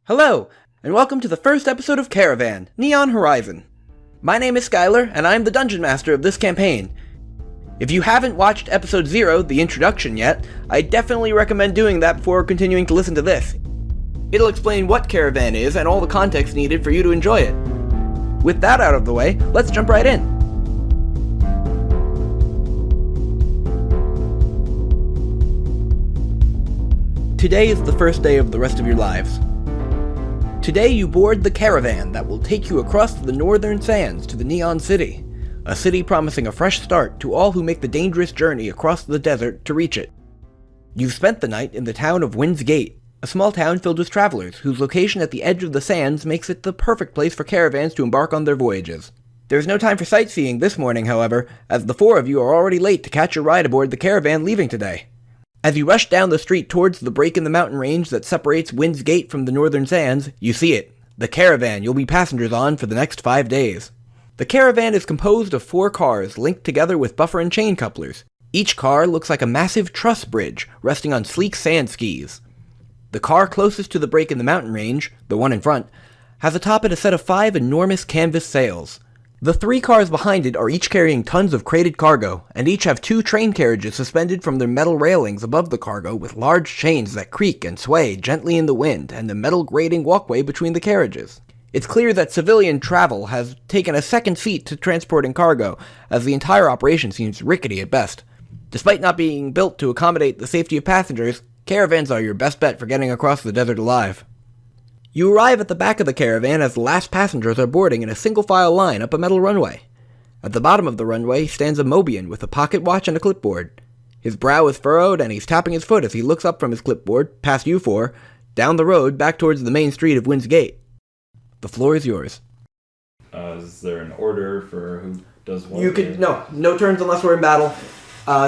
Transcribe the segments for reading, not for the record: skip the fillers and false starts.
Hello, and welcome to the first episode of Caravan, Neon Horizon. My name is Skyler, and I am the Dungeon Master of this campaign. If you haven't watched Episode 0, the introduction yet, I definitely recommend doing that before continuing to listen to this. It'll explain what Caravan is and all the context needed for you to enjoy it. With that out of the way, let's jump right in. Today is the first day of the rest of your lives. Today you board the Caravan that will take you across the northern sands to the Neon City, a city promising a fresh start to all who make the dangerous journey across the desert to reach it. You've spent the night in the town of Wind's Gate, a small town filled with travelers whose location at the edge of the sands makes it the perfect place for caravans to embark on their voyages. There's no time for sightseeing this morning, however, as the four of you are already late to catch your ride aboard the Caravan leaving today. As you rush down the street towards the break in the mountain range that separates Wind's Gate from the northern sands, you see it, the Caravan you'll be passengers on for the next 5 days. The Caravan is composed of 4 cars linked together with buffer and chain couplers. Each car looks like a massive truss bridge resting on sleek sand skis. The car closest to the break in the mountain range, the one in front, has atop it a set of 5 enormous canvas sails. The 3 cars behind it are each carrying tons of crated cargo, and each have 2 train carriages suspended from their metal railings above the cargo with large chains that creak and sway gently in the wind and the metal grating walkway between the carriages. It's clear that civilian travel has taken a second seat to transporting cargo, as the entire operation seems rickety at best. Despite not being built to accommodate the safety of passengers, caravans are your best bet for getting across the desert alive. You arrive at the back of the caravan as the last passengers are boarding in a single-file line up a metal runway. At the bottom of the runway stands a Mobian with a pocket watch and a clipboard. His brow is furrowed and he's tapping his foot as he looks up from his clipboard, past you four, down the road back towards the main street of Wind's Gate. The floor is yours. Is there an order for who does what? No turns unless we're in battle.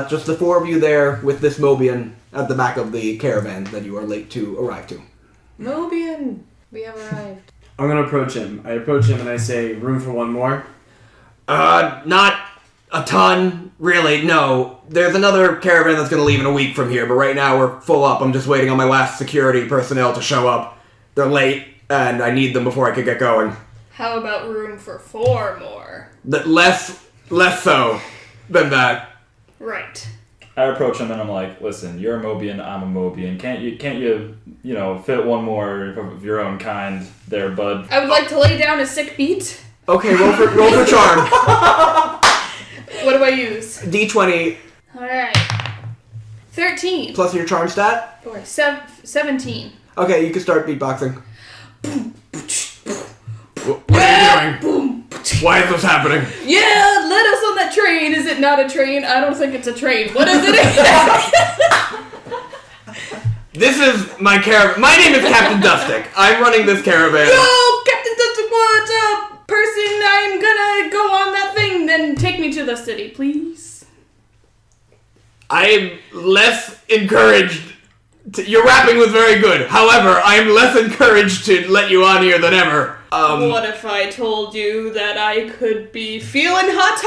Just the 4 of you there with this Mobian at the back of the caravan that you are late to arrive to. Mobian! We have arrived. I'm gonna approach him. I approach him and I say, room for one more? Not a ton, really, no. There's another caravan that's gonna leave in a week from here, but right now we're full up. I'm just waiting on my last security personnel to show up. They're late, and I need them before I could get going. How about room for 4 more? Less so than that. Right. I approach him and I'm like, listen, you're a Mobian, I'm a Mobian. Can't you fit one more of your own kind there, bud? I would like to lay down a sick beat. Okay, roll for charm. What do I use? D20. Alright. 13. Plus your charm stat? Or 17. Okay, you can start beatboxing. What are you doing? Boom. Why is this happening? Yeah, let us on that train. Is it not a train? I don't think it's a train. What is it? This is my caravan. My name is Captain Dustic. I'm running this caravan. Yo, Captain Dustic, what's up? Person, I'm gonna go on that thing. Then take me to the city, please. I am less encouraged. Your rapping was very good. However, I am less encouraged to let you on here than ever. What if I told you that I could be feeling hot?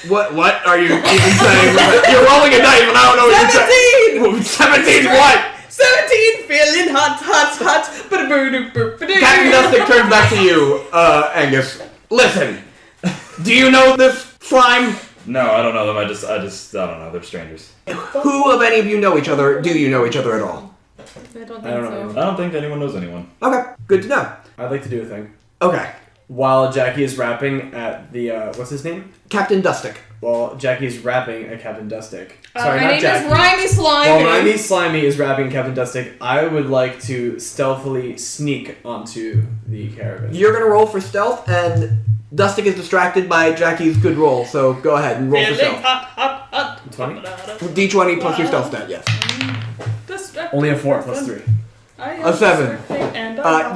What are you even saying? You're rolling a dice and I don't know what you're saying. 17 what? 17 feeling hot. Captain Dustic turns back to you, Angus. Listen, do you know this slime? No, I don't know them. I just don't know. They're strangers. Who of any of you know each other? Do you know each other at all? I don't think know. so. I don't think anyone knows anyone. Okay, good to know. I'd like to do a thing. Okay. While Jackie is rapping at the, what's his name? Captain Dustic. While Jackie's rapping at Captain Dustic. My name is Rhymey Slimey. While Rhymey Slimey is rapping Captain Dustic, I would like to stealthily sneak onto the caravan. You're gonna roll for stealth, and Dustic is distracted by Jackie's good roll, so go ahead and roll for stealth. Hot. 20? D20 plus your stealth stat, yes. Only a 4 plus 3. A 7.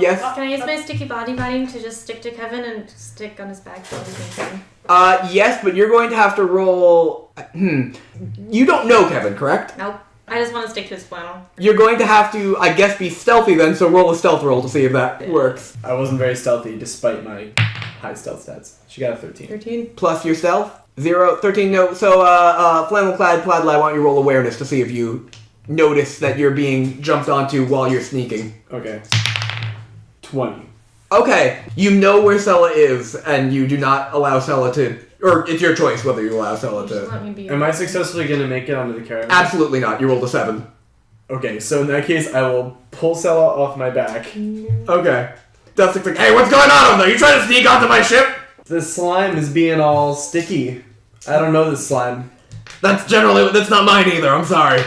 Yes. Can I use my sticky body biting to just stick to Kevin and stick on his back so he can Yes, but you're going to have to roll... You don't know Kevin, correct? Nope. I just want to stick to his flannel. You're going to have to, I guess, be stealthy then, so roll a stealth roll to see if that works. I wasn't very stealthy despite my high stealth stats. She got a 13. 13. Plus your stealth? 0, 13, no. So, Flannel-Clad, Plaid Lad, why don't you roll awareness to see if you notice that you're being jumped onto while you're sneaking. Okay. 20. Okay, you know where Selah is, and you do not allow Selah to... Or it's your choice whether you allow Selah Just to... let me be. Am I successfully going to make it onto the caravan? Absolutely not. You rolled a 7. Okay, so in that case, I will pull Selah off my back. Okay. Dustin's like, hey, what's going on over there? You trying to sneak onto my ship? The slime is being all sticky. I don't know this slime. That's not mine either, I'm sorry.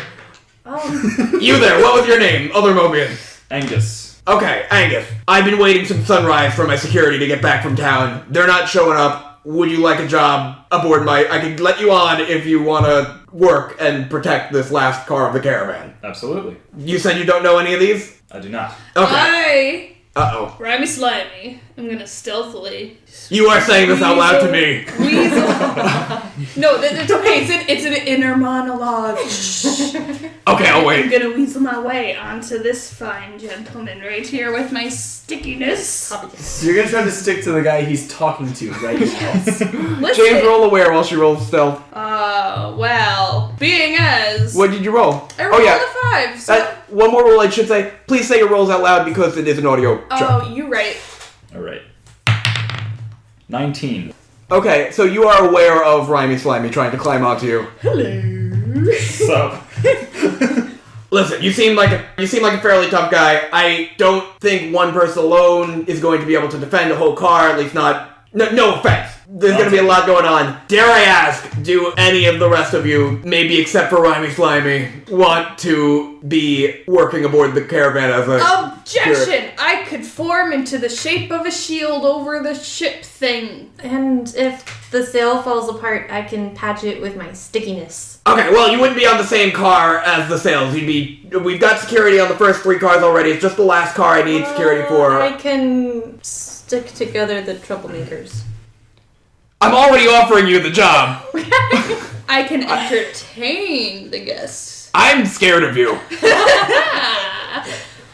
Oh. You there, what was your name? Other Mobian. Angus. Okay, Angus. I've been waiting since sunrise for my security to get back from town. They're not showing up. Would you like a job aboard I could let you on if you want to work and protect this last car of the caravan. Absolutely. You said you don't know any of these? I do not. Okay. Uh-oh. Rhymey Slimey. I'm gonna stealthily. You are saying this out loud to me. Weasel. No, it's okay. It's an inner monologue. Okay, I'll I'm wait. gonna weasel my way onto this fine gentleman right here with my stickiness. So you're going to try to stick to the guy he's talking to right now. Listen. James, roll aware while she rolls stealth. Well, being as What did you roll? I rolled a 5. So One more roll I should say. Please say your rolls out loud because it is an audio show. you're right. All right. 19. Okay, so you are aware of Rhymey Slimey trying to climb onto you. Hello. So, Listen, you seem like a fairly tough guy. I don't think one person alone is going to be able to defend a whole car, at least not... No offense. There's going to be a lot going on. Dare I ask, do any of the rest of you, maybe except for Rhymey Slimey, want to be working aboard the caravan as a... Objection! I could form into the shape of a shield over the ship thing. And if the sail falls apart, I can patch it with my stickiness. Okay, well, you wouldn't be on the same car as the sails. We've got security on the first 3 cars already. It's just the last car I need security for. I can stick together the troublemakers. I'm already offering you the job. I can entertain the guests. I'm scared of you.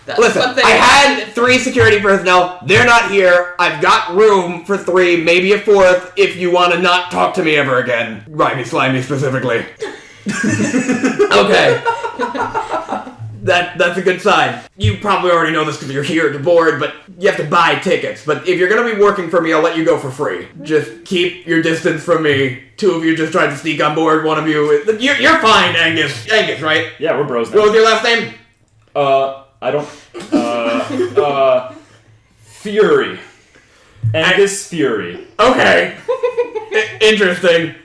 That's Listen, what they I had 3 security personnel. They're not here. I've got room for 3, maybe a 4th, if you want to not talk to me ever again. Rhymey Slimey specifically. Okay. That's a good sign. You probably already know this because you're here to board, but you have to buy tickets. But if you're going to be working for me, I'll let you go for free. Just keep your distance from me. 2 of you just tried to sneak on board. 1 of you... You're fine, Angus. Angus, right? yeah, we're bros now. What was your last name? I don't... Fury. Angus Fury. Okay. Interesting.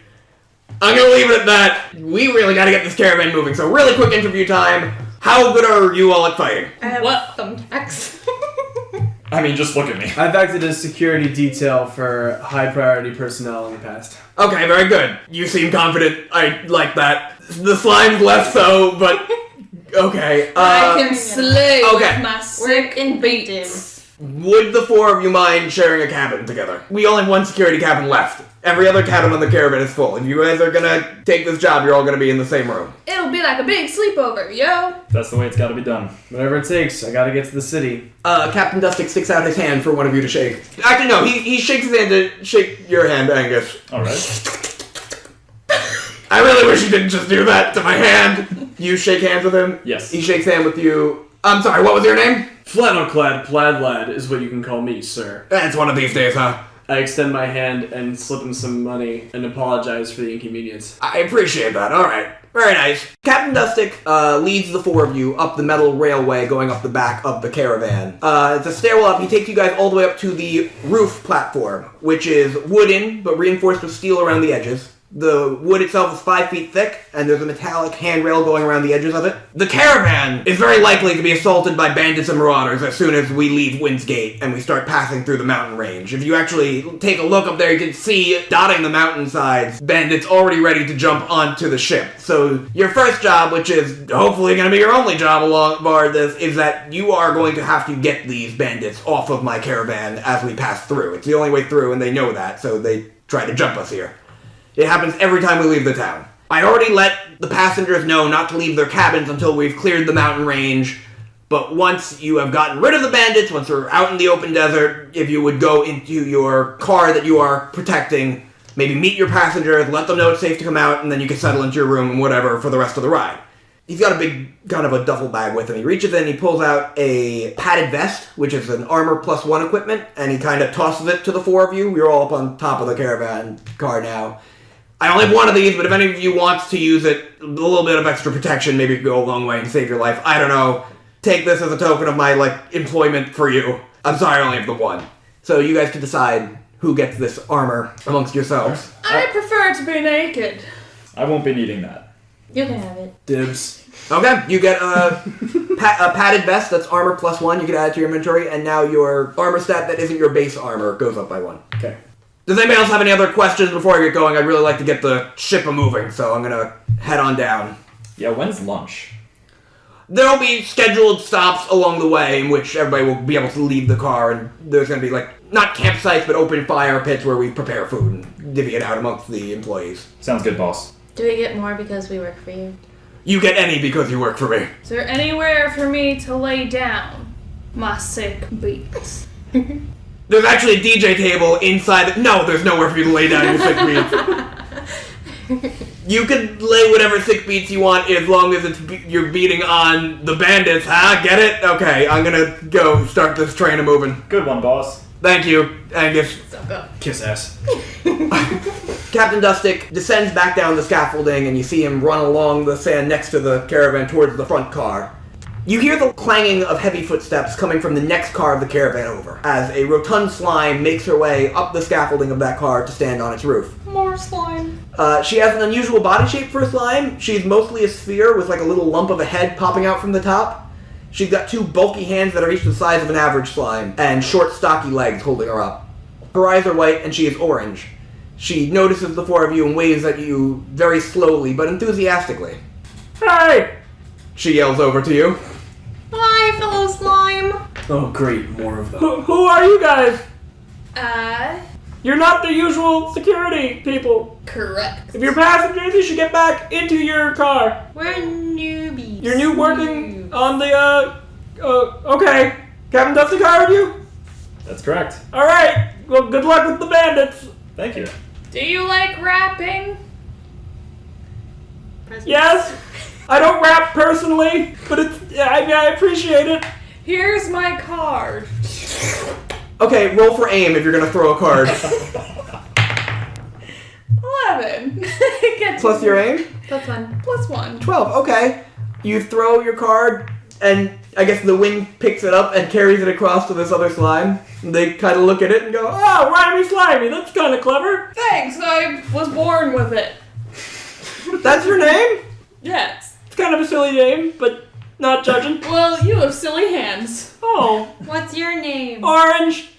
I'm going to leave it at that. We really got to get this caravan moving, so really quick interview time. How good are you all at fighting? I have What? thumbtacks. I mean, just look at me. I've acted as security detail for high priority personnel in the past. Okay, very good. You seem confident. I like that. The slime's less so, but... Okay. I can slay okay. with my We're sick invictive. beats. Would the 4 of you mind sharing a cabin together? We only have 1 security cabin left. Every other cabin on the caravan is full. If you guys are gonna take this job, you're all gonna be in the same room. It'll be like a big sleepover, yo. That's the way it's got to be done. Whatever it takes, I gotta get to the city. Captain Dustic sticks out his hand for one of you to shake. Actually, no, he shakes his hand to shake your hand, Angus. All right. I really wish you didn't just do that to my hand. You shake hands with him? Yes. He shakes hand with you. I'm sorry, what was your name? Flannel-Clad, Plaid Lad is what you can call me, sir. It's one of these days, huh? I extend my hand and slip him some money and apologize for the inconvenience. I appreciate that. All right. Very nice. Captain Dustic leads the 4 of you up the metal railway going up the back of the caravan. It's a stairwell up. He takes you guys all the way up to the roof platform, which is wooden but reinforced with steel around the edges. The wood itself is 5 feet thick, and there's a metallic handrail going around the edges of it. The caravan is very likely to be assaulted by bandits and marauders as soon as we leave Windsgate and we start passing through the mountain range. If you actually take a look up there, you can see, dotting the mountainsides, bandits already ready to jump onto the ship. So your first job, which is hopefully going to be your only job along board this, is that you are going to have to get these bandits off of my caravan as we pass through. It's the only way through, and they know that, so they try to jump us here. It happens every time we leave the town. I already let the passengers know not to leave their cabins until we've cleared the mountain range, but once you have gotten rid of the bandits, once we're out in the open desert, if you would go into your car that you are protecting, maybe meet your passengers, let them know it's safe to come out, and then you can settle into your room and whatever for the rest of the ride. He's got a big kind of a duffel bag with him. He reaches in, he pulls out a padded vest, which is an armor plus 1 equipment, and he kind of tosses it to the 4 of you. We're all up on top of the caravan car now. I only have one of these, but if any of you wants to use it, a little bit of extra protection maybe could go a long way and save your life. I don't know. Take this as a token of my, employment for you. I'm sorry, I only have the one. So you guys can decide who gets this armor amongst yourselves. I prefer to be naked. I won't be needing that. You can have it. Dibs. Okay, you get a padded vest that's armor plus 1. You can add it to your inventory, and now your armor stat that isn't your base armor goes up by 1. Okay. Does anybody else have any other questions before I get going? I'd really like to get the ship a-moving, so I'm gonna head on down. Yeah, when's lunch? There'll be scheduled stops along the way in which everybody will be able to leave the car, and there's gonna be, not campsites, but open fire pits where we prepare food and divvy it out amongst the employees. Sounds good, boss. Do we get more because we work for you? You get any because you work for me. Is there anywhere for me to lay down my sick beats? There's actually a DJ table inside No, there's nowhere for you to lay down your sick beats. You can lay whatever sick beats you want as long as you're beating on the bandits, huh? Get it? Okay, I'm gonna go start this train a-moving. Good one, boss. Thank you, Angus. So go. Kiss ass. Captain Dustick descends back down the scaffolding, and you see him run along the sand next to the caravan towards the front car. You hear the clanging of heavy footsteps coming from the next car of the caravan over, as a rotund slime makes her way up the scaffolding of that car to stand on its roof. More slime. She has an unusual body shape for a slime. She's mostly a sphere with a little lump of a head popping out from the top. She's got 2 bulky hands that are each the size of an average slime, and short, stocky legs holding her up. Her eyes are white, and she is orange. She notices the 4 of you and waves at you very slowly, but enthusiastically. Hey! She yells over to you. Hi, fellow slime. Oh, great. More of them. Who are you guys? You're not the usual security people. Correct. If you're passengers, you should get back into your car. We're newbies. You're new working on the, okay. Captain Dusty hired you? That's correct. Alright. Well, good luck with the bandits. Thank you. Do you like rapping? Yes. I don't rap personally, but I appreciate it. Here's my card. Okay, roll for aim if you're gonna throw a card. 11. Plus your aim? That's fun. Plus 1. 12, okay. You throw your card, and I guess the wind picks it up and carries it across to this other slime. And they kind of look at it and go, Oh, Rhymey Slimey, that's kind of clever. Thanks, I was born with it. that's your name? Yes. It's kind of a silly name, but not judging. Well, you have silly hands. Oh, What's your name? Orange.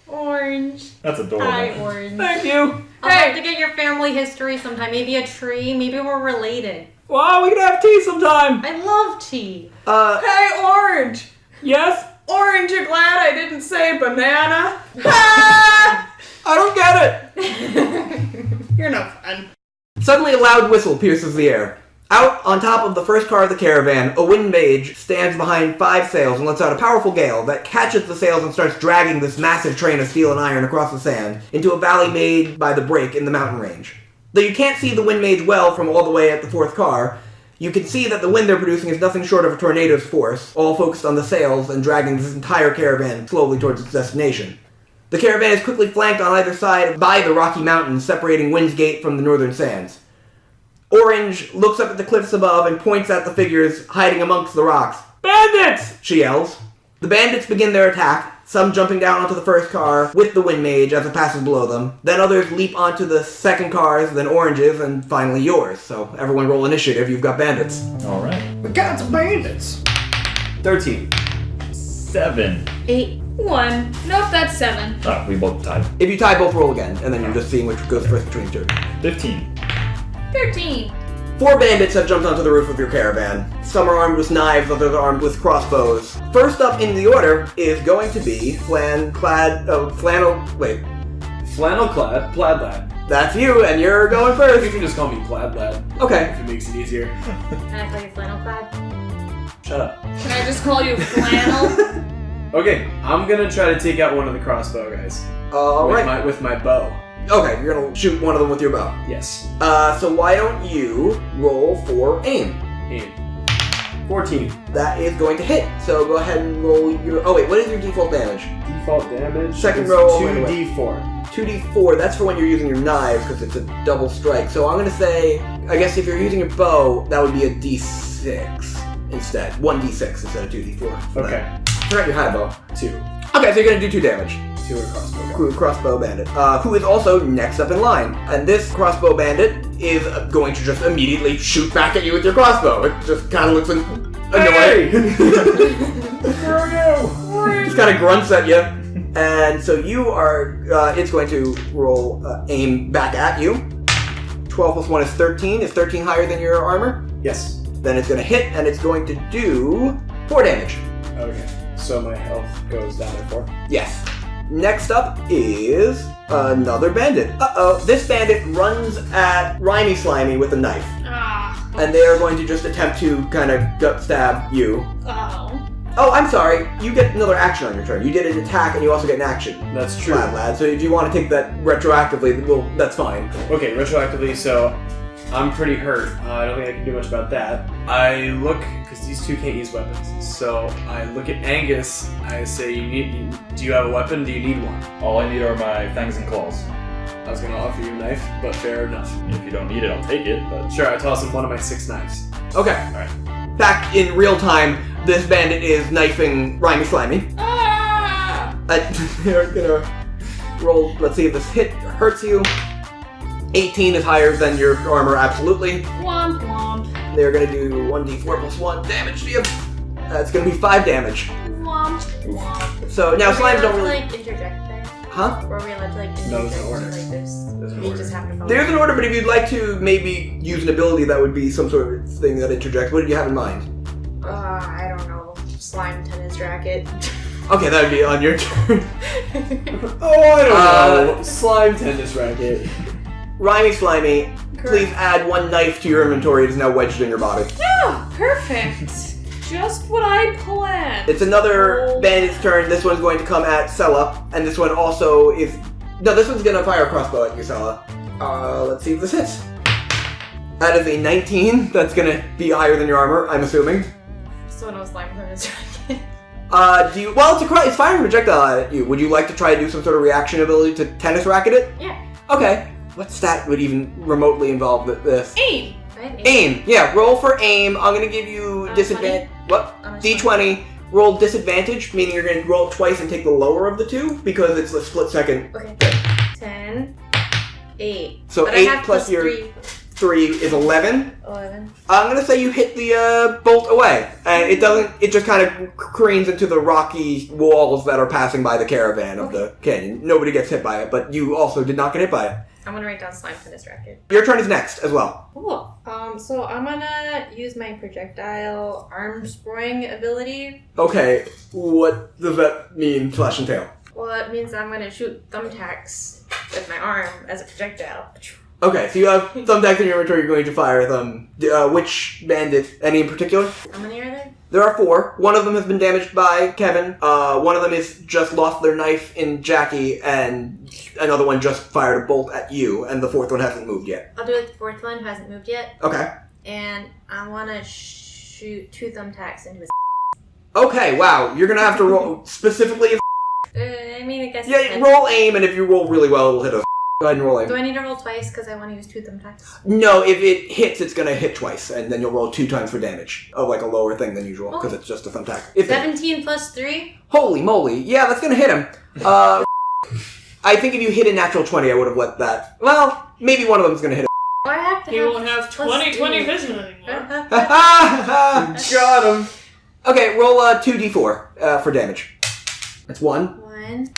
Orange. That's adorable. Hi, Orange. Thank you. I'll Hey. have to get your family history sometime. Maybe a tree. Maybe we're related. Wow, we can have tea sometime. I love tea. Hey, Orange. Yes? Orange, you're glad I didn't say banana? I don't get it. You're no fun. Suddenly a loud whistle pierces the air. Out on top of the first car of the caravan, a wind mage stands behind 5 sails and lets out a powerful gale that catches the sails and starts dragging this massive train of steel and iron across the sand into a valley made by the break in the mountain range. Though you can't see the wind mage well from all the way at the 4th car, you can see that the wind they're producing is nothing short of a tornado's force, all focused on the sails and dragging this entire caravan slowly towards its destination. The caravan is quickly flanked on either side by the Rocky Mountains separating Wind's Gate from the northern sands. Orange looks up at the cliffs above and points at the figures hiding amongst the rocks. Bandits! She yells. The bandits begin their attack, some jumping down onto the first car with the wind mage as it passes below them. Then others leap onto the second cars, then Orange's, and finally yours. So everyone roll initiative, you've got bandits. Alright. We got some bandits. 13. 7. 8. 1. Nope, that's 7. Oh, we both tied. If you tie, both roll again, and then you're just seeing which goes first between two. 15. 13. 4 bandits have jumped onto the roof of your caravan. Some are armed with knives, others are armed with crossbows. First up in the order is going to be Flannel-Clad, Flannel-Clad, Plaid Lad. That's you, and you're going You first. can just call me Plaid Lad. Okay. If it makes it easier. Can I call you Flannel-Clad? Shut up. Can I just call you Flannel? Okay, I'm gonna try to take out one of the crossbow guys. Alright. With my bow. Okay, you're gonna shoot one of them with your bow. Yes. So why don't you roll for aim? Aim. 14. That is going to hit. So go ahead and roll your... Oh wait, what is your default damage? Default damage. Second is roll, 2d4. 2d4, that's for when you're using your knives, because it's a double strike. So I'm going to say, I guess if you're using your bow, that would be a d6 instead. 1d6 instead of 2d4. Okay. Forgot your high bow. 2. Okay, so you're going to do 2 damage. 2 with a crossbow. Cool, crossbow bandit, who is also next up in line. And this crossbow bandit is going to just immediately shoot back at you with your crossbow. It just kind of looks annoyed. Where are you? Just kind of grunts at you. And so you are, it's going to roll aim back at you. 12 plus 1 is 13. Is 13 higher than your armor? Yes. Then it's going to hit, and it's going to do 4 damage. Okay. So my health goes down to 4. Yes. Next up is another bandit. Uh-oh. This bandit runs at Rhymey Slimey with a knife. Ah. And they are going to just attempt to kind of gut stab you. Oh. Oh, I'm sorry. You get another action on your turn. You did an attack, and you also get an action. That's true. Plaid Lad. So if you want to take that retroactively, well, that's fine. Okay, retroactively, so I'm pretty hurt. I don't think I can do much about that. I look, because these two can't use weapons, so I look at Angus, I say, do you have a weapon? Do you need one? All I need are my fangs and claws. I was going to offer you a knife, but fair enough. If you don't need it, I'll take it, but... Sure, I toss him one of my 6 knives. Okay. Alright. Back in real time, this bandit is knifing Rhymey Slimey. Ah. They're gonna roll, let's see if this hit hurts you. 18 is higher than your armor, absolutely. Womp womp. They're gonna do 1d4 plus 1 damage to you. That's gonna be 5 damage. Womp womp. So now Were we slimes allowed don't to, really... like, interject there? Huh? Were we allowed to, like, interject No, there's no order. like this? There's no We order. just have to follow. There's an order, but if you'd like to maybe use an ability that would be some sort of thing that interjects, what did you have in mind? I don't know. Slime tennis racket. Okay, that would be on your turn. Oh, I don't know. Slime tennis racket. Rhymey Slimey, please add 1 knife to your inventory. It is now wedged in your body. Oh, perfect. Just what I planned. It's another bandit's turn. This one's going to come at Selah, and this one also is... No, this one's going to fire a crossbow at you, Selah. Let's see if this hits. That is a 19. That's going to be higher than your armor, I'm assuming. So no slime tennis racket. Well, it's firing a projectile at you. Would you like to try to do some sort of reaction ability to tennis racket it? Yeah. Okay. What stat would even remotely involve this? Aim. Right? Aim. Yeah, roll for aim. I'm going to give you disadvantage. What? D20. Roll disadvantage, meaning you're going to roll it twice and take the lower of the two, because it's a split second. Okay. 10. 8. So But 8 I have plus your 3 is 11. 11. I'm going to say you hit the bolt away. And it just kind of careens into the rocky walls that are passing by the caravan of the canyon. Nobody gets hit by it, but you also did not get hit by it. I'm gonna write down slime tennis racket. Your turn is next as well. Cool. So I'm gonna use my projectile arm spring ability. Okay, what does that mean, slash and tail? Well, it means I'm gonna shoot thumbtacks with my arm as a projectile. Okay, so you have thumbtacks in your inventory, you're going to fire them. Which bandit? Any in particular? How many are there? There are 4. One of them has been damaged by Kevin. One of them is just lost their knife in Jackie, and another one just fired a bolt at you, and the 4th one hasn't moved yet. I'll do it with the 4th one who hasn't moved yet. Okay. And I wanna shoot 2 thumbtacks into his. Okay, wow. You're gonna have to roll specifically if... I mean, I guess. Yeah, roll aim, and if you roll really well, it'll hit a... Go ahead and roll aim. Do I need to roll twice because I want to use 2 thumbtacks? No, if it hits, it's gonna hit twice, and then you'll roll 2 times for damage. Of like a lower thing than usual, because it's just a thumbtack. 17 plus 3? Holy moly. Yeah, that's gonna hit him. I think if you hit a natural 20, I would have let that... Well, maybe one of them's gonna hit him. Oh, I have to He won't have 20/20 vision anymore. Got him. Okay, roll 2d4 for damage. That's 1. 1,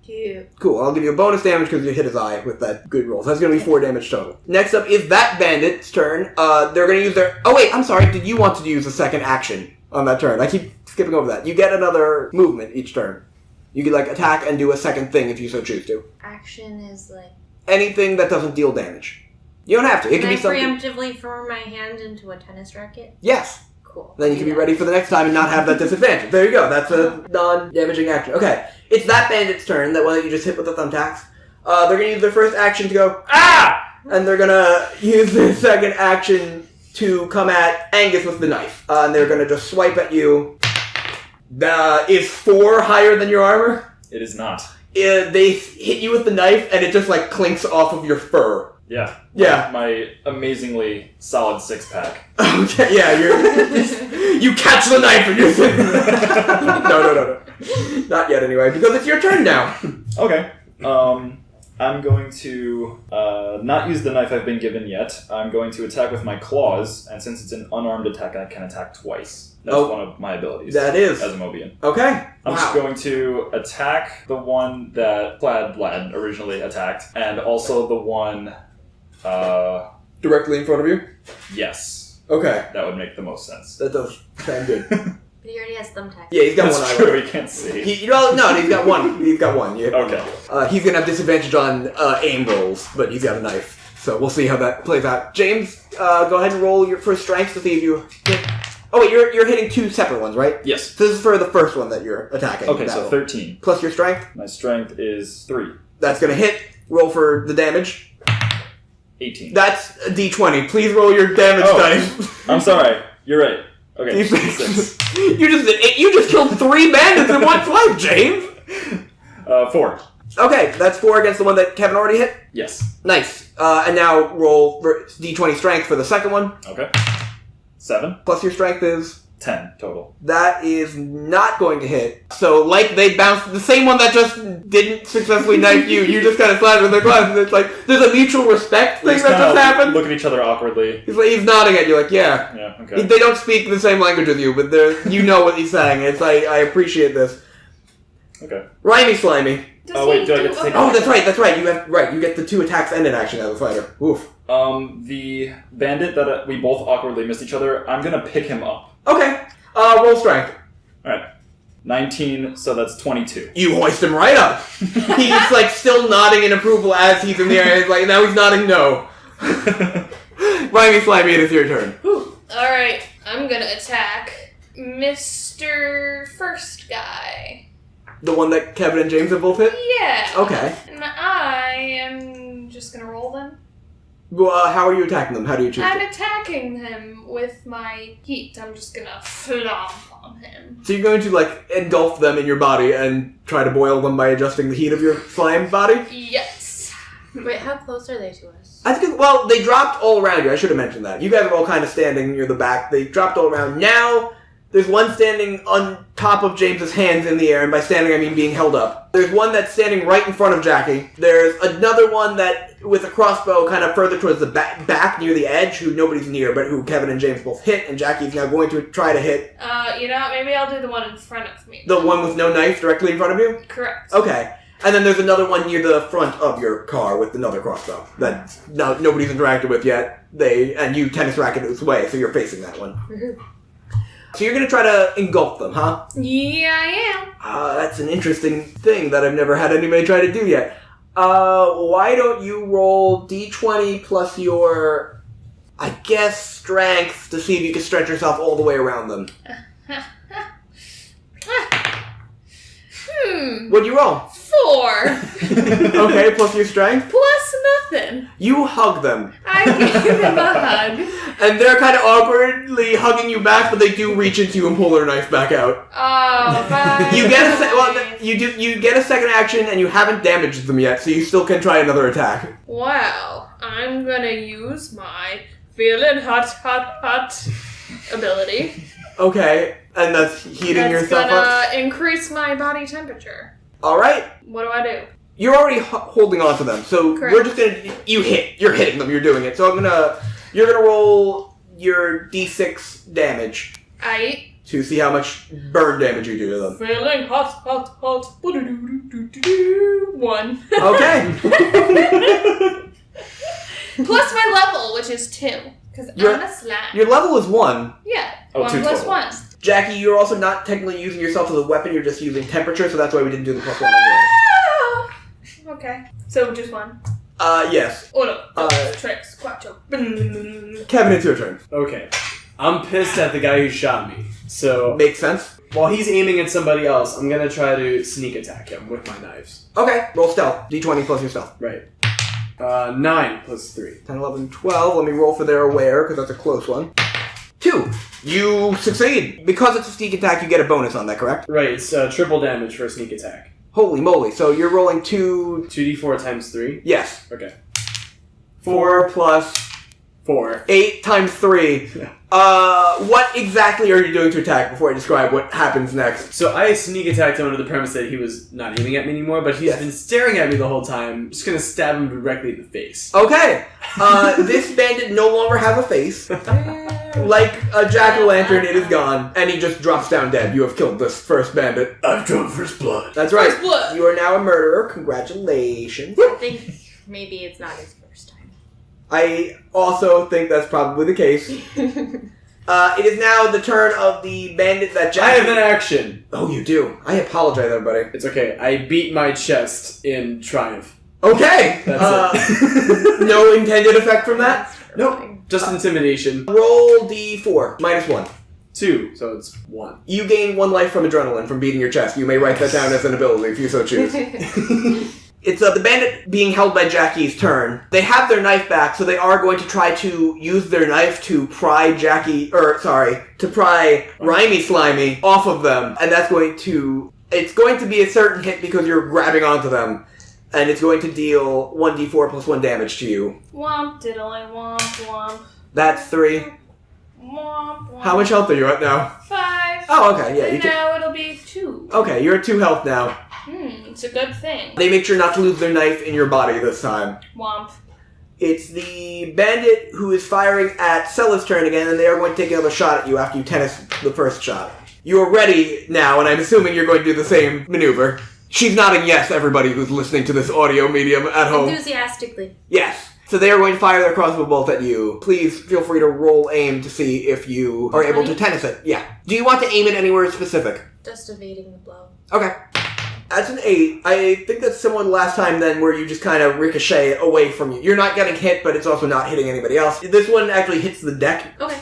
2. Cool, I'll give you a bonus damage because you hit his eye with that good roll. So that's going to be 4 damage total. Next up is that bandit's turn. They're going to use their... Oh wait, I'm sorry. Did you want to use a second action on that turn? I keep skipping over that. You get another movement each turn. You can attack and do a second thing if you so choose to. Action is Anything that doesn't deal damage. You don't have to. It can Can I be something... preemptively form my hand into a tennis racket? Yes. Cool. Then you can be ready for the next time and not have that disadvantage. There you go. That's a non-damaging action. Okay. It's that bandit's turn, that one that you just hit with the thumbtacks. They're going to use their first action to go, ah! And they're going to use their second action to come at Angus with the knife. And they're going to just swipe at you. Is 4 higher than your armor? It is not. They hit you with the knife, and it just, like, clinks off of your fur. Yeah. Yeah. My amazingly solid 6-pack. Okay, yeah, you catch the knife and you're... No. Not yet, anyway, because it's your turn now. Okay. I'm going to not use the knife I've been given yet. I'm going to attack with my claws, and since it's an unarmed attack, I can attack twice. That's one of my abilities. That is. As a Mobian. Okay. I'm just going to attack the one that Plaid Lad originally attacked, and also the one... Directly in front of you? Yes. Okay. That would make the most sense. That does sound good. But he already has thumbtacks. Yeah, he's got That's one true, eye. he can't see. He's got one. He's got one. Yeah. Okay. He's gonna have disadvantage on aim rolls, but he's got a knife. So we'll see how that plays out. James, go ahead and roll your first strength to see if you hit. Oh wait, you're hitting 2 separate ones, right? Yes. So this is for the first one that you're attacking. Okay, so 13. Plus your strength? My strength is 3. That's gonna hit. Roll for the damage. 18. That's a D20. Please roll your damage dice. I'm sorry. You're right. Okay, D6. You just killed 3 bandits in one swipe, James! 4. Okay, that's 4 against the one that Kevin already hit. Yes. Nice. And now roll D20 strength for the second one. Okay. 7. Plus your strength is... 10 total. That is not going to hit. So, like, they bounced... The same one that just didn't successfully knife you, you just kind of slammed with their glasses. It's like, there's a mutual respect thing that just happened. Look at each other awkwardly. He's nodding at you like, yeah. Yeah, okay. They don't speak the same language as you, but you know what he's saying. It's like, I appreciate this. Okay. Rhymey Slimey. Oh, wait, do I get to take... Oh, that's right. You get the 2 attacks and an action as a fighter. Oof. The bandit that we both awkwardly missed each other, I'm gonna pick him up. Okay. Roll strength. Alright. 19, so that's 22. You hoist him right up. He's like still nodding in approval as he's in the air. It's like now he's nodding no. Rhymey Slimey, it is your turn. Alright, I'm gonna attack Mr. First Guy. The one that Kevin and James have both hit? Yeah. Okay. And I am just gonna roll them. Well, how are you attacking them? How do you choose I'm it? attacking him with my heat. I'm just gonna flomp on him. So you're going to like engulf them in your body and try to boil them by adjusting the heat of your slime body? Yes. Wait, how close are they to us? I think, well, they dropped all around you. I should have mentioned that. You guys are all kind of standing near the back. They dropped all around. Now, there's one standing on top of James's hands in the air, and by standing I mean being held up. There's one that's standing right in front of Jackie. There's another one that, with a crossbow, kind of further towards the back near the edge, who nobody's near, but who Kevin and James both hit, and Jackie's now going to try to hit. Maybe I'll do the one in front of me. The one with no knife directly in front of you? Correct. Okay. And then there's another one near the front of your car with another crossbow that nobody's interacted with yet. And you tennis racket its way, so you're facing that one. So you're going to try to engulf them, huh? Yeah, I am. That's an interesting thing that I've never had anybody try to do yet. Why don't you roll D20 plus your, I guess, strength to see if you can stretch yourself all the way around them. What'd you roll? 4. Okay, plus your strength? Plus nothing. You hug them. I gave him a hug. And they're kind of awkwardly hugging you back, but they do reach into you and pull their knife back out. Oh, bye. You get a second action, and you haven't damaged them yet, so you still can try another attack. Well, I'm gonna use my feeling hot ability. Okay, and that's heating yourself up? That's gonna increase my body temperature. Alright. What do I do? You're already holding on to them, so Correct. we're just gonna... You're hitting them, you're doing it. So you're gonna roll your D6 damage to see how much burn damage you do to them. Feeling hot. 1. Okay. Plus my level, which is 2. Because I'm a slime. Your level is 1. Yeah. Oh, 1 2 plus total. 1. Jackie, you're also not technically using yourself as a weapon, you're just using temperature, so that's why we didn't do the plus 1 on Ah! Okay. So just 1. Yes. Uno, dos, tres, cuatro. Kevin, it's your turn. Okay. I'm pissed at the guy who shot me. So, Makes sense. while he's aiming at somebody else, I'm gonna try to sneak attack him with my knives. Okay, roll stealth. D20 plus your stealth. Right. 9 plus 3. 10, 11, 12. Let me roll for their aware, because that's a close one. 2. You succeed. Because it's a sneak attack, you get a bonus on that, correct? Right, it's triple damage for a sneak attack. Holy moly. So you're rolling 2d4 times 3? Yes. Okay. 4 plus 4. 8 times 3. What exactly are you doing to attack before I describe what happens next? So I sneak attacked him under the premise that he was not aiming at me anymore, but he's been staring at me the whole time. I'm just gonna stab him directly in the face. Okay. This bandit no longer has a face. Like a jack-o'-lantern, it is gone, and he just drops down dead. You have killed this first bandit. I've drawn first blood. That's right. First blood. You are now a murderer. Congratulations. I think maybe it's not his first time. I also think that's probably the case. It is now the turn of the bandit that Jack... I have an action. Oh, you do. I apologize, everybody. It's okay. I beat my chest in triumph. Okay. That's it. No intended effect from that? Nope. Just intimidation. Roll d4. -1. 2, so it's 1. You gain 1 life from adrenaline from beating your chest. You may write that down as an ability if you so choose. It's the bandit being held by Jackie's turn. They have their knife back, so they are going to try to use their knife to pry Rhymey Slimey off of them. And that's it's going to be a certain hit because you're grabbing onto them. And it's going to deal 1d4 plus 1 damage to you. Womp diddly womp womp. That's 3. Womp womp. How much health are you at now? 5. Oh, okay, yeah. And now it'll be 2. Okay, you're at 2 health now. It's a good thing. They make sure not to lose their knife in your body this time. Womp. It's the bandit who is firing at Selah's turn again, and they are going to take another shot at you after you tennis the first shot. You are ready now, and I'm assuming you're going to do the same maneuver. She's nodding yes, everybody who's listening to this audio medium at home. Enthusiastically. Yes. So they are going to fire their crossbow bolt at you. Please feel free to roll aim to see if you are able to tennis it. Yeah. Do you want to aim it anywhere specific? Just evading the blow. Okay. That's an 8. I think that's similar to last time then where you just kind of ricochet away from you. You're not getting hit, but it's also not hitting anybody else. This one actually hits the deck. Okay.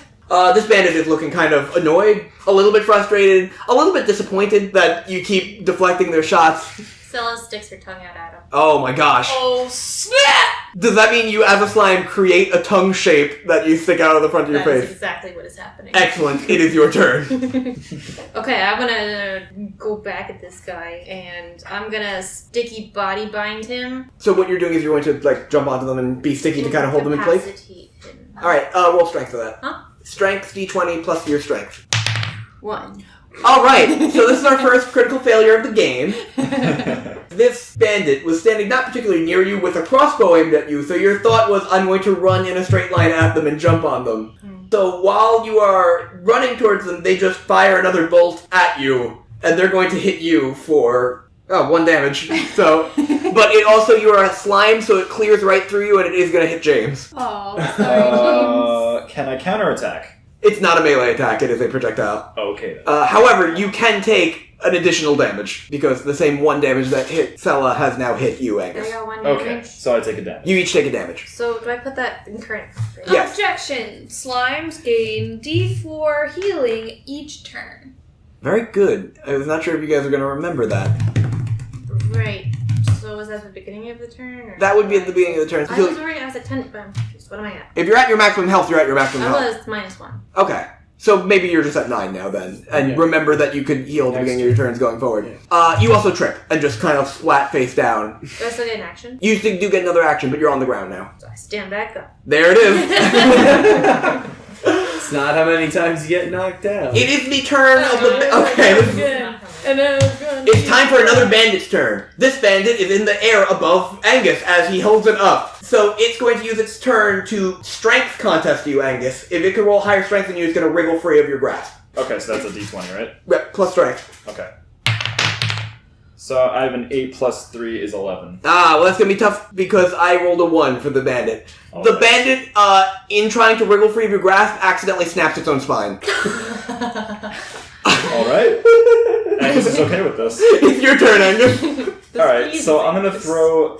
This bandit is looking kind of annoyed, a little bit frustrated, a little bit disappointed that you keep deflecting their shots. Selah sticks her tongue out at him. Oh my gosh. Oh, snap! Does that mean you, as a slime, create a tongue shape that you stick out of the front of your That's face? exactly what is happening. Excellent. It is your turn. Okay, I'm gonna go back at this guy, and I'm gonna sticky body bind him. So what you're doing is you're going to, jump onto them and be sticky to kind of hold them in place? Incapacitate him. Alright, roll strength for that. Huh? Strength, d20 plus your strength. 1. Alright, so this is our first critical failure of the game. This bandit was standing not particularly near you with a crossbow aimed at you, so your thought was, I'm going to run in a straight line at them and jump on them. So while you are running towards them, they just fire another bolt at you, and they're going to hit you for 1 damage. So, but it also, you are a slime, so it clears right through you, and it is going to hit James. Oh, sorry, Can I counterattack? It's not a melee attack, it is a projectile. Okay then. However, you can take an additional damage, because the same 1 damage that hit Selah has now hit you, I Angus. got 1 Okay, damage. so I take a damage. You each take a damage. So do I put that in current? Right? Yes. Objection. Slimes gain D4 healing each turn. Very good. I was not sure if you guys are going to remember that. Right. So was that at the beginning of the turn? Or That would be at the beginning of the turn. I So was already at 10, but I'm confused. What am I at? if you're at your maximum health, you're at your maximum I health. was -1. Okay. So maybe you're just at 9 now then. And Yeah. remember that you could heal at the Next beginning of your turns going forward. You also trip and just kind of flat face down. Do I still get an action? You do get another action, but you're on the ground now. So I stand back up. There it is. It's not how many times you get knocked down. It is the turn of the... Okay, this is... Good. And then It's time for another bandit's turn. This bandit is in the air above Angus as he holds it up. So it's going to use its turn to strength contest you, Angus. If it can roll higher strength than you, it's going to wriggle free of your grasp. Okay, so that's a d20, right? Yep, plus strength. Okay. So I have an 8 plus 3 is 11. Well that's going to be tough because I rolled a 1 for the bandit. Oh, The nice. bandit, in trying to wriggle free of your grasp, accidentally snaps its own spine. Alright. Angus is okay with this. It's your turn, Angus. Alright, so I'm gonna throw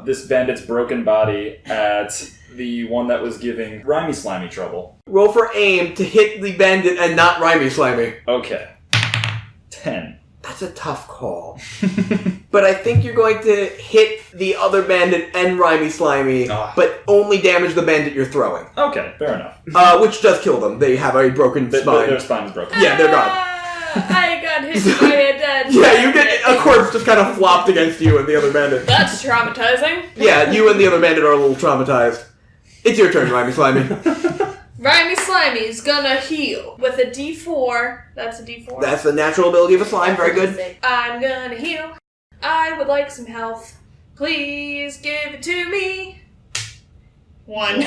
this bandit's broken body at the one that was giving Rhymey Slimey trouble. Roll for aim to hit the bandit and not Rhymey Slimey. Okay. 10. That's a tough call. But I think you're going to hit the other bandit and Rhymey Slimey, but only damage the bandit you're throwing. Okay, fair enough. Which does kill them. They have a broken spine. Their spine is broken. Yeah, they're gone. I got hit by a dead. Yeah, you get a corpse just kind of flopped against you and the other bandit. That's traumatizing. Yeah, you and the other bandit are a little traumatized. It's your turn, Rhymey Slimey. Rhymey Slimey's gonna heal with a D4. That's a D4. That's the natural ability of a slime. Very good. I'm gonna heal. I would like some health. Please give it to me. 1.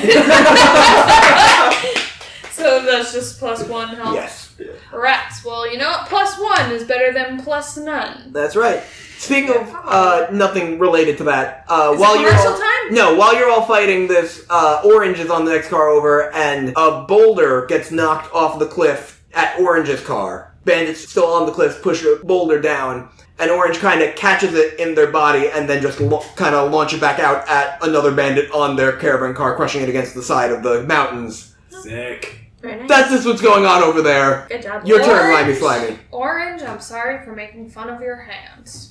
So that's just +1 health. Yes. Rats. Well, you know what? +1 is better than +none. That's right. Speaking of nothing related to that, Is while it you're commercial all, time? No, while you're all fighting this, Orange is on the next car over, and a boulder gets knocked off the cliff at Orange's car. Bandits still on the cliff push a boulder down, and Orange kind of catches it in their body and then just kind of launch it back out at another bandit on their caravan car, crushing it against the side of the mountains. Sick. Very nice. That's just what's going on over there. Good job. Your turn, Rhymey Slimey. Orange, I'm sorry for making fun of your hands.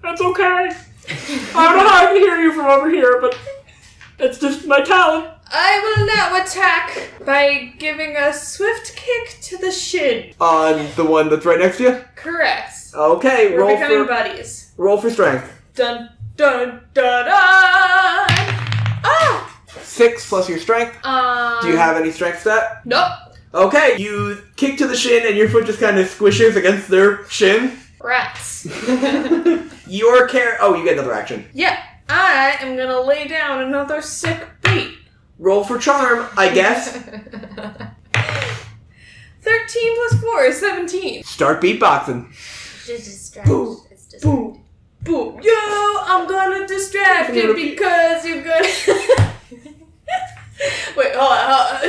That's okay. I don't know how I can hear you from over here, but it's just my talent. I will now attack by giving a swift kick to the shin. On the one that's right next to you? Correct. Okay, We're roll becoming for buddies. roll for strength. Dun dun dun dun. Oh! 6 plus your strength. Do you have any strength stat? Nope. Okay, you kick to the shin and your foot just kind of squishes against their shin. Rats. Your oh, you get another action. Yeah, I am gonna lay down another sick beat. Roll for charm, I guess. 13 plus 4 is 17. Start beatboxing. Just distract. Boom. It's just Boom. Boom. Yo, I'm gonna distract you because you're gonna... Wait, hold on.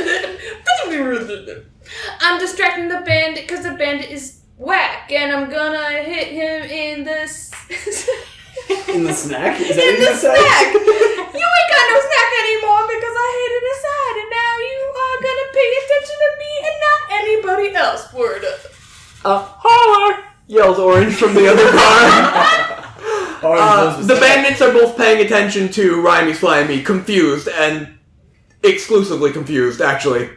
I'm distracting the bandit because the bandit is whack, and I'm gonna hit him in the... In the snack? Is that in what the you said? snack! You ain't got no snack anymore because I hit it aside, and now you are gonna pay attention to me and not anybody else. Word up. Holler! Yells Orange from the other car. The bandits are both paying attention to Rhymey Slimey, confused, and exclusively confused, actually.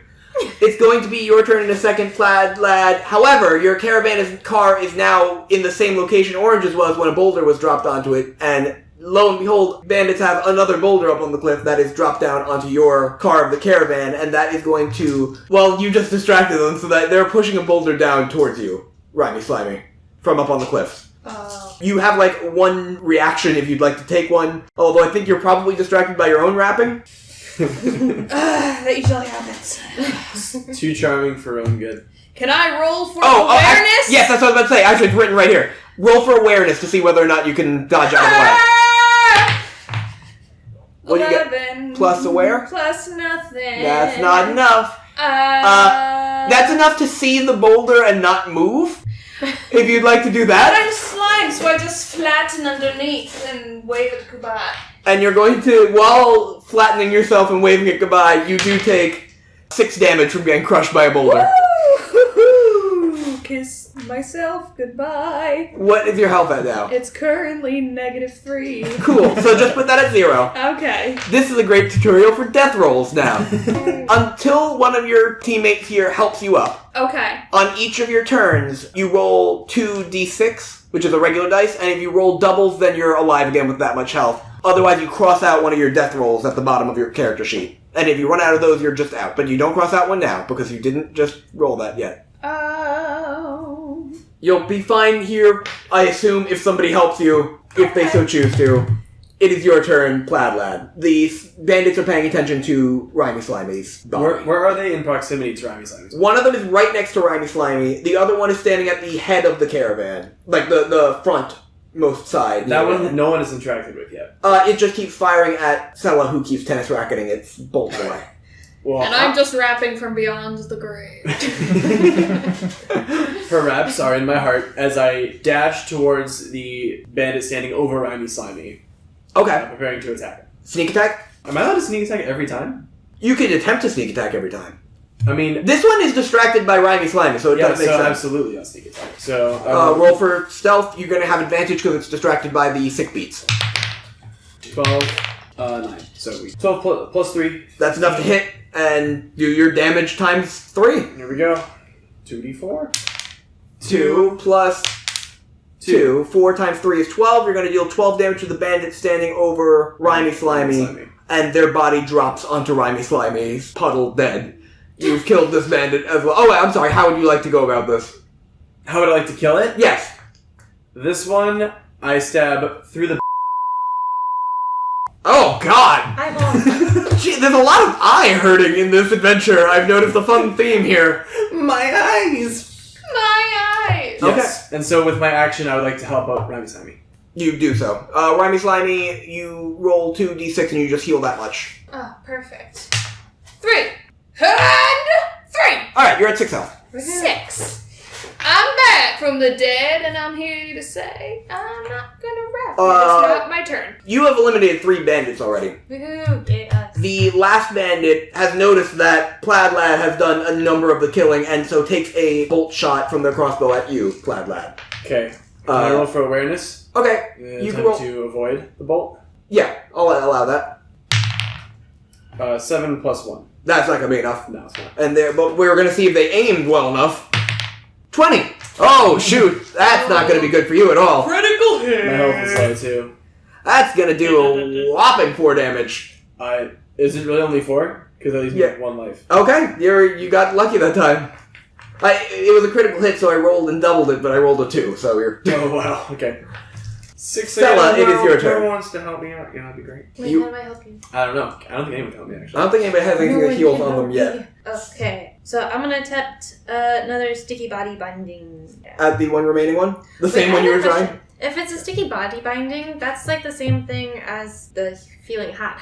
It's going to be your turn in a second, Plaid Lad. However, your caravan car is now in the same location Orange's was when a boulder was dropped onto it, and lo and behold, bandits have another boulder up on the cliff that is dropped down onto your car of the caravan, and that is going to... Well, you just distracted them so that they're pushing a boulder down towards you, Rhymey Slimey, from up on the cliffs. You have, one reaction if you'd like to take one, although I think you're probably distracted by your own rapping. That usually happens. Too charming for own good. Can I roll for awareness? Yes, that's what I was about to say. Actually, it's written right here. Roll for awareness to see whether or not you can dodge out of the way. What do you get? 11 Plus aware? Plus nothing. That's not enough. That's enough to see the boulder and not move. If you'd like to do But that. I'm slime, so I just flatten underneath and wave it goodbye. And you're going to, while flattening yourself and waving it goodbye, you do take 6 damage from getting crushed by a boulder. Woo! Kiss myself goodbye. What is your health at now? It's currently -3. Cool, so just put that at 0. Okay. This is a great tutorial for death rolls now. Until one of your teammates here helps you up. Okay. On each of your turns, you roll 2d6, which is a regular dice, and if you roll doubles, then you're alive again with that much health. Otherwise, you cross out one of your death rolls at the bottom of your character sheet. And if you run out of those, you're just out. But you don't cross out one now, because you didn't just roll that yet. Oh. You'll be fine here, I assume, if somebody helps you, if they so choose to. It is your turn, Plaid Lad. The bandits are paying attention to Rhymey Slimey's body. Where are they in proximity to Rhymey Slimey's? One of them is right next to Rhymey Slimey. The other one is standing at the head of the caravan. Like the frontmost side. That one, no one has interacted with yet. It just keeps firing at Selah, who keeps tennis racketing its bolts away. Well, And I'm just rapping from beyond the grave. Her raps are in my heart as I dash towards the bandit standing over Rhymey Slimey. Okay. Preparing to attack him. Sneak attack? Am I allowed to sneak attack every time? You can attempt to sneak attack every time. I mean, This one is distracted by Rhymey Slimey, so it does make sense. absolutely I'll sneak attack. So Roll for stealth. You're going to have advantage because it's distracted by the sick beats. 12, 9. So 12 plus 3. That's enough to hit and do your damage times 3. Here we go. 2d4. 2 plus 2. 4 times 3 is 12. You're going to deal 12 damage to the bandit standing over Rhymey Slimey, and their body drops onto Rhymey Slimey's puddle dead. You've killed this bandit as well. Oh, I'm sorry. How would you like to go about this? How would I like to kill it? Yes. This one, I stab through the... Oh, God. Eyeball. Gee, there's a lot of eye hurting in this adventure. I've noticed a fun theme here. My eyes! My eyes! Yes. And so with my action, I would like to help out Rhymey Slimey. You do so. Rhymey Slimey, you roll 2d6 and you just heal that much. Oh, perfect. 3. And 3. Alright, you're at 6 health. 6. I'm back from the dead, and I'm here to say I'm not gonna rap. It's not my turn. You have eliminated 3 bandits already. Woohoo! Yeah. The last bandit has noticed that Plaid Lad has done a number of the killing, and so takes a bolt shot from their crossbow at you, Plaid Lad. Okay. Can I roll for awareness? Okay, you can roll. To avoid the bolt? Yeah, I'll allow that. 7 plus 1. That's not gonna be enough. No, it's not. But we were gonna see if they aimed well enough. 20! Oh, shoot! That's not gonna be good for you at all. Critical hit! My health is low too. That's gonna do a whopping 4 damage. Is it really only 4? Because at least Yeah. 1 life. Okay, you got lucky that time. It was a critical hit, so I rolled and doubled it, but I rolled a 2, so you're... Oh, wow. Okay. 6 Stella, it is your turn. Whoever wants to help me out, that'd be great. Wait, You- how do I help you? I don't know. I don't think anyone can help me, I actually. don't think anybody has anything No that one heals can on them help yet. me. Okay, so I'm gonna attempt another sticky body binding. At the one remaining one? The Wait, same I one you have were a trying? question. If it's a sticky body binding, that's like the same thing as the feeling hot,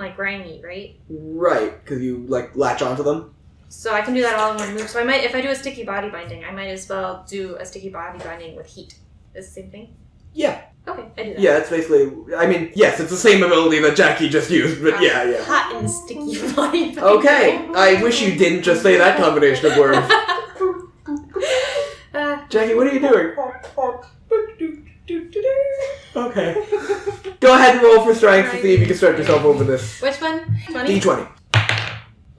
like Rhymey, right? Right, because you, latch onto them? So I can do that all in one move. So if I do a sticky body binding, I might as well do a sticky body binding with heat. Is the same thing? Yeah. Okay, I do that. Yeah, it's basically... I mean, yes, it's the same ability that Jackie just used, but yeah. Hot and sticky body binding. Okay, I wish you didn't just say that combination of words. Jackie, what are you doing? Okay. Go ahead and roll for strength to see if you can stretch yourself over this. Which one? 20? D20.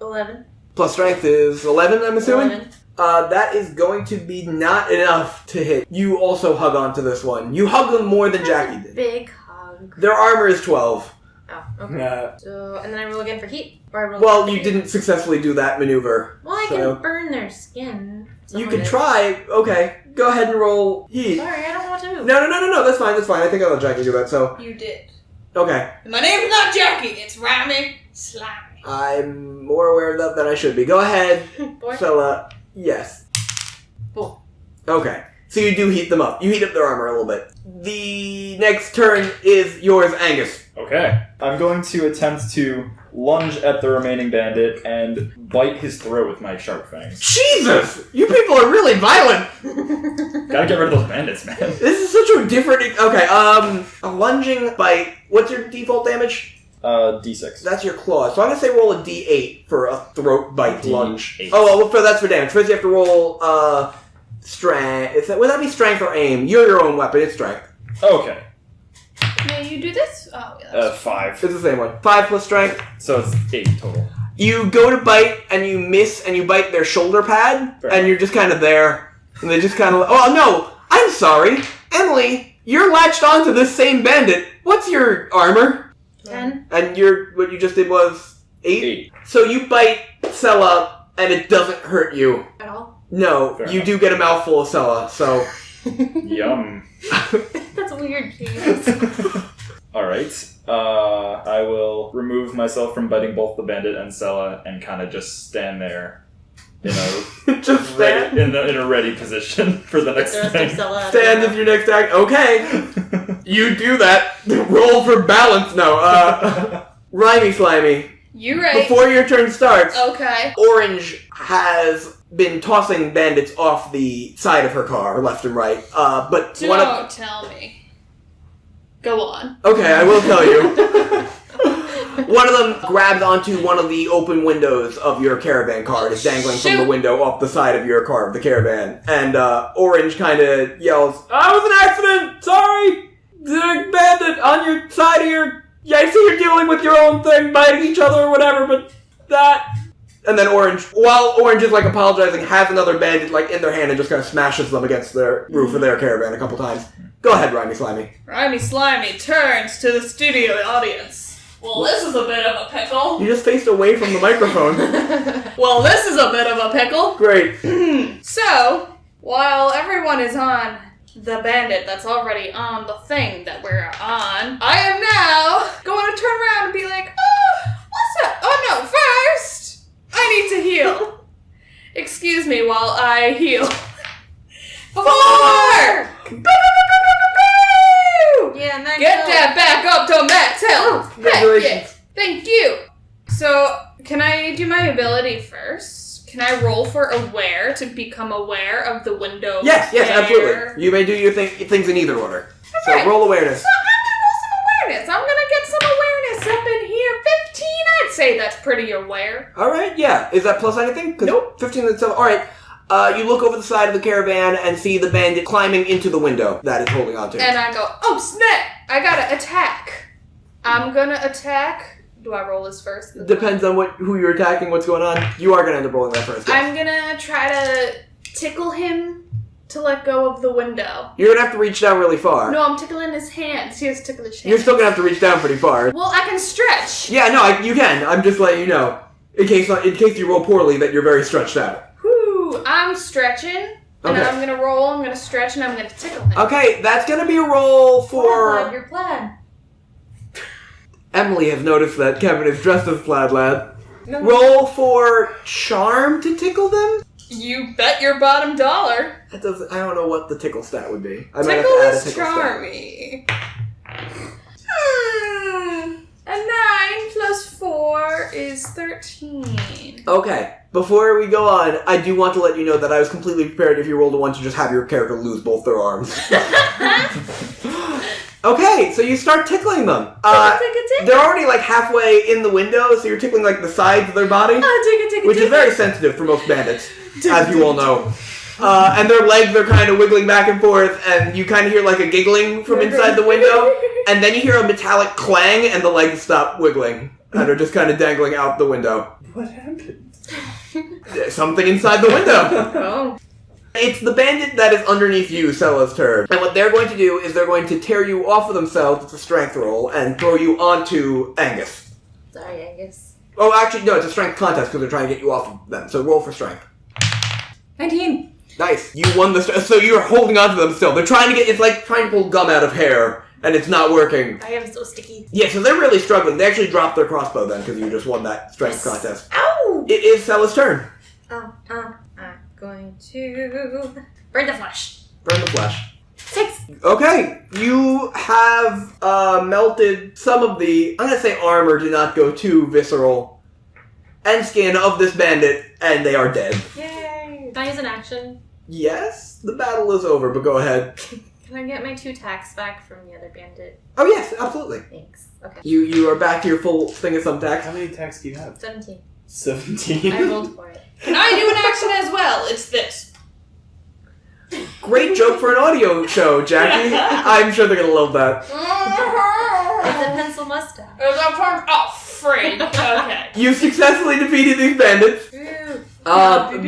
11. Plus strength is 11, I'm assuming? 11. That is going to be not enough to hit. You also hug onto this one. You hug them more than Jackie did. Big hug. Their armor is 12. Oh, okay. So, and then I roll again for heat? Or I roll Well, for you heat? didn't successfully do that maneuver. Well, I so- can burn their skin. You can try. Okay, go ahead and roll heat. Sorry, I don't want to. No, that's fine, I think I'll let Jackie do that, so... You did. Okay. My name's not Jackie, it's Rhymey Slimey. I'm more aware of that than I should be. Go ahead, 4? Selah. Yes. 4. Okay. So you do heat them up. You heat up their armor a little bit. The next turn is yours, Angus. Okay. I'm going to attempt to lunge at the remaining bandit and bite his throat with my sharp fangs. Jesus! You people are really violent! Gotta get rid of those bandits, man. This is such a different... Okay, a lunging bite. What's your default damage? D6. That's your claw. So I'm gonna say roll a D8 for a throat bite D8. lunge. Oh, well, that's for damage. First you have to roll, strength. Would that be strength or aim? You're your own weapon. It's strength. Okay. May you do this? Oh, yeah. That's 5. It's the same one. 5 plus strength. So it's 8 total. You go to bite, and you miss, and you bite their shoulder pad, Fair. and you're just kind of there. And they just kind of... Oh, no! I'm sorry! Emily, you're latched onto this same bandit. What's your armor? 10. And what you just did was 8? 8. So you bite Selah, and it doesn't hurt you. At all? No, Fair you enough. do get a mouthful of Selah, so... Yum. That's weird, jeez. Alright. I will remove myself from biting both the bandit and Selah and kind of just stand there in a Just stand. in a ready position for the next The rest thing. of Selah. Stand as your next act. Okay. You do that. Roll for balance. No. Rhymey Slimey. You right. Before your turn starts, Okay. Orange has been tossing bandits off the side of her car, left and right. But one of... Don't tell me. Go on. Okay, I will tell you. One of them grabs onto one of the open windows of your caravan car and is dangling from the window off the side of your car, of the caravan. And Orange kind of yells, I was an accident! Sorry! The bandit on your side of your... Yeah, I see you're dealing with your own thing, biting each other or whatever, but that... And then Orange, while Orange is apologizing, has another bandit in their hand and just kind of smashes them against their roof of their caravan a couple times. Go ahead, Rhymey Slimey. Rhymey Slimey turns to the studio audience. Well, this is a bit of a pickle. You just faced away from the microphone. Well, this is a bit of a pickle. Great. So, while everyone is on the bandit that's already on the thing that we're on, I am now going to turn around and be like, oh, what's up? Oh no, first, I need to heal. Excuse me while I heal. 4! Yeah, Max. Get that back up to max health. Congratulations. Thank you. So, can I do my ability first? Can I roll for aware to become aware of the window? Yes, there? absolutely. You may do your things in either order. Okay. So roll awareness. So I'm gonna roll some awareness. I'm gonna get some awareness up in here. 15, I'd say that's pretty aware. Alright, yeah. Is that plus anything? Nope. 15 itself. Alright. You look over the side of the caravan and see the bandit climbing into the window that it's holding onto. And I go, oh snap! I gotta attack. I'm gonna attack. Do I roll this first? Depends on who you're attacking, what's going on. You are gonna end up rolling that first. Yes. I'm gonna try to tickle him to let go of the window. You're gonna have to reach down really far. No, I'm tickling his hands. He has to tickle his hands. You're still gonna have to reach down pretty far. Well, I can stretch. Yeah, no, you can. I'm just letting you know. In case you roll poorly, that you're very stretched out. Whew, I'm stretching. And Okay. I'm gonna roll, I'm gonna stretch, and I'm gonna tickle him. Okay, that's gonna be a roll for... Your plan. Emily has noticed that Kevin is dressed as Plaid Lad. No. Roll for charm to tickle them? You bet your bottom dollar. That doesn't... I don't know what the tickle stat would be. I might have Tickle to add a is tickle stat. charmy. A 9 plus 4 is 13. Okay, before we go on, I do want to let you know that I was completely prepared if you rolled a 1 to just have your character lose both their arms. Okay, so you start tickling them. They're already halfway in the window, so you're tickling the sides of their body, which is very sensitive for most bandits, as you all know. And their legs are kind of wiggling back and forth, and you kind of hear a giggling from inside the window, and then you hear a metallic clang, and the legs stop wiggling, and are just kind of dangling out the window. What happened? There's something inside the window. Oh. It's the bandit that is underneath you, Selah's turn. And what they're going to do is they're going to tear you off of themselves, it's a strength roll, and throw you onto Angus. Sorry, Angus. Oh, actually, no, it's a strength contest because they're trying to get you off of them. So roll for strength. 19. Nice. You won the so you're holding onto them still. They're trying to get, it's like trying to pull gum out of hair, and it's not working. I am so sticky. Yeah, so they're really struggling. They actually dropped their crossbow then because you just won that strength contest. Ow! It is Selah's turn. I'm going to burn the flesh. Burn the flesh. 6. Okay, you have melted some of the, I'm gonna say armor to not go too visceral, and skin of this bandit, and they are dead. Yay! Can I use an action? Yes, the battle is over, but go ahead. Can I get my 2 attacks back from the other bandit? Oh yes, absolutely. Thanks. Okay. You are back to your full thing of some attacks. How many attacks do you have? 17. 17. I rolled for it. Can I do an action as well? It's this. Great joke for an audio show, Jackie. I'm sure they're gonna love that. It's a pencil mustache. Oh, freak. Okay. You successfully defeated these bandits. Ooh.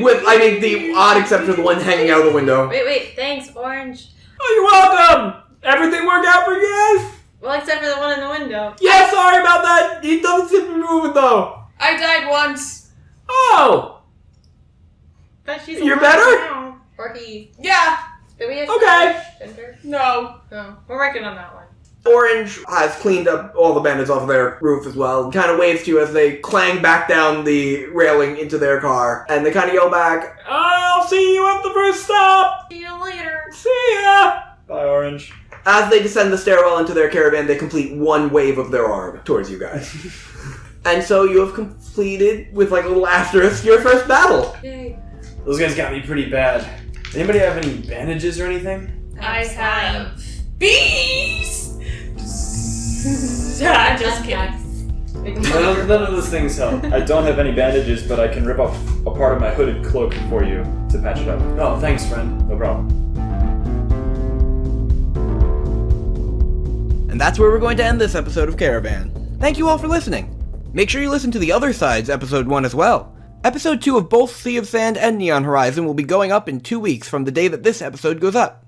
With, the odd exception of the one hanging out of the window. Wait. Thanks, Orange. Oh, you're welcome! Everything work out for you guys? Well, except for the one in the window. Yeah, sorry about that. He doesn't seem to be moving, though. I died once. Oh! But she's You're alive better? now. Or he. Yeah. Did we have Okay. No. No. We're working on that one. Orange has cleaned up all the bandits off of their roof as well. Kind of waves to you as they clang back down the railing into their car. And they kind of yell back, I'll see you at the first stop. See you later. See ya. Bye, Orange. as they descend the stairwell into their caravan, they complete one wave of their arm towards you guys. And so you have completed, with like a little asterisk, your first battle. Yay. Those guys got me pretty bad. Anybody have any bandages or anything? I have bees! Just kidding. None of those things help. I don't have any bandages, but I can rip off a part of my hooded cloak for you to patch it up. Oh, thanks, friend. No problem. And that's where we're going to end this episode of Caravan. Thank you all for listening. Make sure you listen to the other side's episode 1 as well. Episode 2 of both Sea of Sand and Neon Horizon will be going up in 2 weeks from the day that this episode goes up.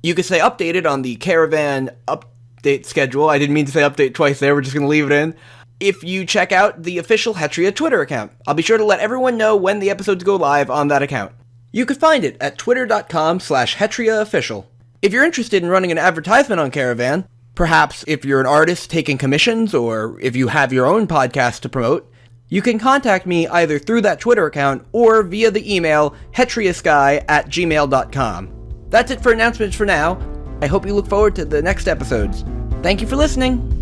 You can stay updated on the Caravan update schedule. I didn't mean to say update twice there, we're just going to leave it in. If you check out the official Hetrea Twitter account, I'll be sure to let everyone know when the episodes go live on that account. You can find it at twitter.com/HetreaOfficial. If you're interested in running an advertisement on Caravan, perhaps if you're an artist taking commissions, or if you have your own podcast to promote, you can contact me either through that Twitter account or via the email hetreasky@gmail.com. That's it for announcements for now. I hope you look forward to the next episodes. Thank you for listening.